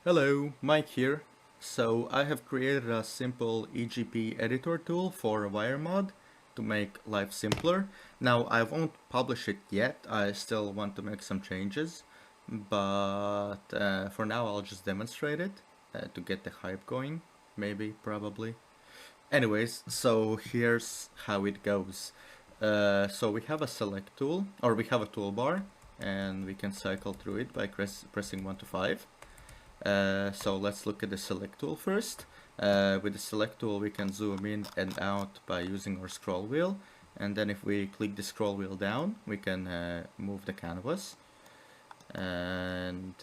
Hello, Mike here. So I have created a simple EGP editor tool for WireMod to make life simpler. Now I won't publish it yet, I still want to make some changes, but for now I'll just demonstrate it to get the hype going, maybe, probably. Anyways, so here's how it goes. So we have a select tool, or we have a toolbar, and we can cycle through it by pressing 1 to 5. So let's look at the select tool first. With the select tool we can zoom in and out by using our scroll wheel, and then if we click the scroll wheel down we can move the canvas. And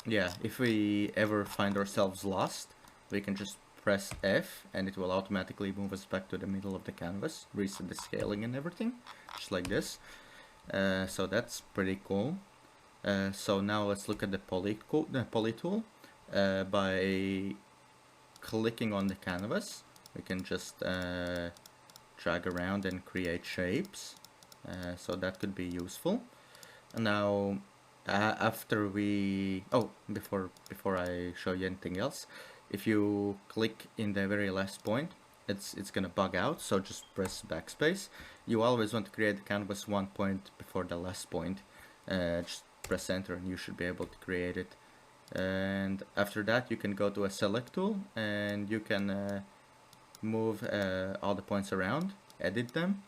yeah, if we ever find ourselves lost we can just press F and it will automatically move us back to the middle of the canvas, reset the scaling and everything, just like this. So that's pretty cool. So now let's look at the poly tool. By clicking on the canvas we can just drag around and create shapes, so that could be useful. Now after we before I show you anything else, if you click in the very last point it's gonna bug out, so just press backspace. You always want to create the canvas 1 point before the last point. Just press enter and you should be able to create it. And after that you can go to a select tool and you can move all the points around, edit them.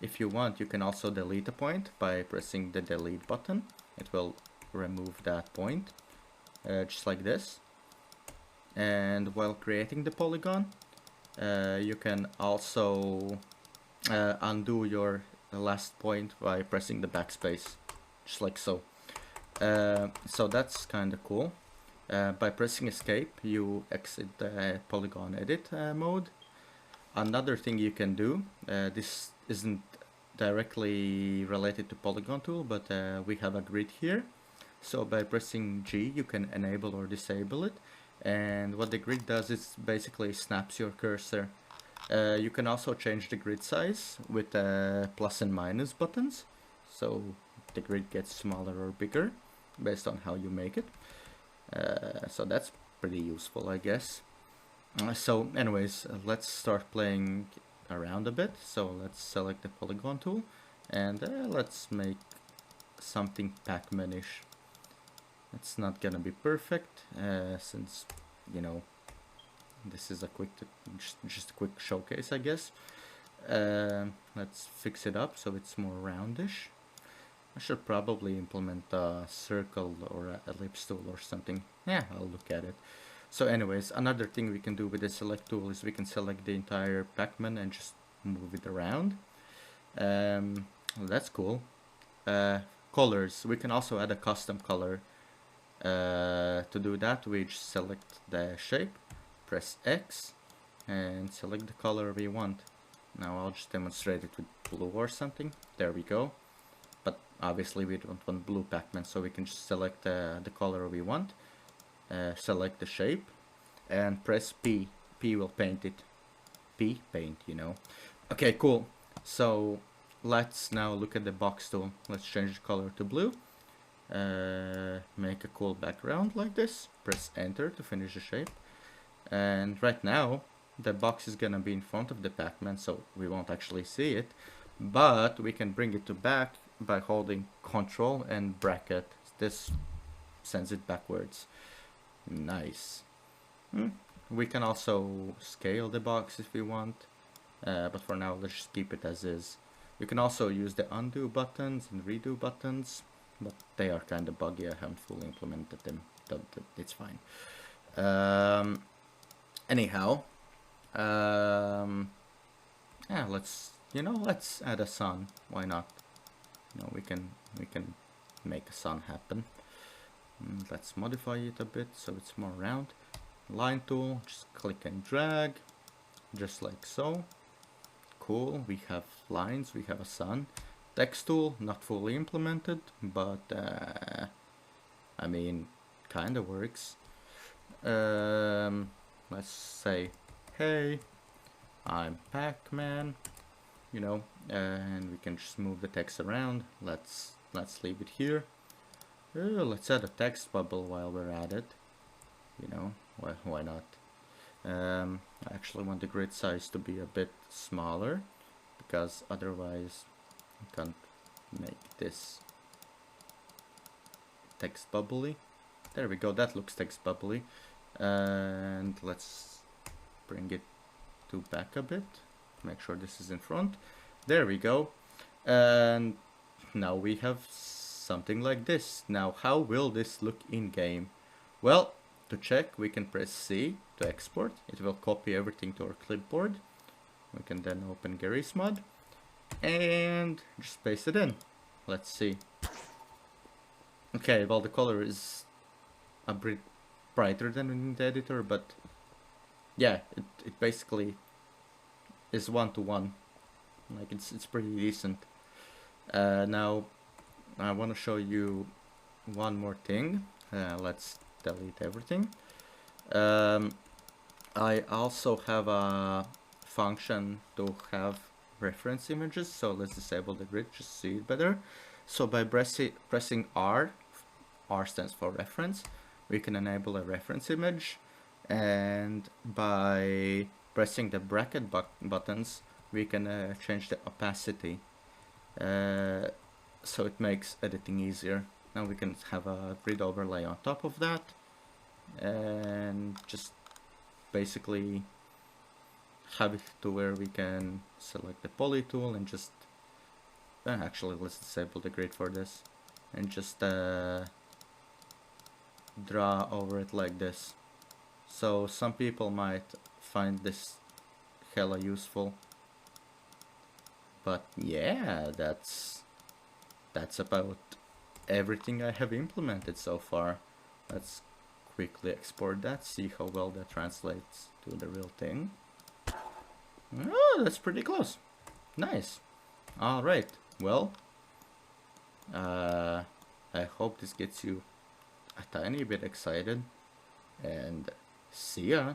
If you want you can also delete a point by pressing the delete button. It will remove that point, just like this. And while creating the polygon you can also undo your last point by pressing the backspace, just like so. So that's kind of cool. By pressing escape you exit the polygon edit mode. Another thing you can do, this isn't directly related to polygon tool, but we have a grid here. So by pressing G you can enable or disable it, and what the grid does is basically snaps your cursor. You can also change the grid size with plus and minus buttons, so the grid gets smaller or bigger based on how you make it. So that's pretty useful, I guess. So anyways, let's start playing around a bit. So let's select the polygon tool and let's make something Pac-Man-ish. It's not gonna be perfect since, you know, this is a just a quick showcase, I guess. Let's fix it up so it's more roundish. I should probably implement a circle or an ellipse tool or something. Yeah, I'll look at it. So anyways, another thing we can do with the select tool is we can select the entire Pac-Man and just move it around. That's cool. Colors, we can also add a custom color. To do that we just select the shape, press X and select the color we want. Now I'll just demonstrate it with blue or something. There we go. But obviously we don't want blue Pac-Man, so we can just select the color we want, select the shape and press P. P will paint it. P, paint, you know. Okay, cool. So let's now look at the box tool. Let's change the color to blue. Make a cool background like this. Press enter to finish the shape. And right now the box is gonna be in front of the Pac-Man, so we won't actually see it, but we can bring it to back by holding Control and bracket. This sends it backwards. Nice. We can also scale the box if we want, but for now let's just keep it as is. You can also use the undo buttons and redo buttons, but they are kind of buggy. I haven't fully implemented them. It's fine. Anyhow, yeah, let's add a sun. Why not? You know, we can make a sun happen. Let's modify it a bit so it's more round. Line tool, just click and drag, just like so. Cool. We have lines. We have a sun. Text tool, not fully implemented, but I mean, kind of works. Let's say, hey, I'm Pac-Man, you know, and we can just move the text around. Let's leave it here. Let's add a text bubble while we're at it. you know, why not? I actually want the grid size to be a bit smaller, because otherwise I can't make this text bubbly. There we go, that looks text bubbly. And let's bring it to back a bit, make sure this is in front. There we go. And now we have something like this. Now how will this look in game? Well, to check, we can press C to export. It will copy everything to our clipboard. We can then open Garry's Mod and just paste it in. Let's see. Okay, well, the color is a bit brighter than in the editor, but yeah, it basically is one-to-one. Like, it's pretty decent. Now I want to show you one more thing. Let's delete everything. I also have a function to have reference images, so let's disable the grid just to see it better. So by pressing R stands for reference, we can enable a reference image, and by pressing the bracket buttons we can change the opacity, so it makes editing easier. Now we can have a grid overlay on top of that, and just basically have it to where we can select the poly tool and just actually let's disable the grid for this and just draw over it like this. So some people might find this hella useful, but yeah, that's about everything I have implemented so far. Let's quickly export that, see how well that translates to the real thing. Oh, that's pretty close. Nice. Alright, well, I hope this gets you a tiny bit excited, and see ya.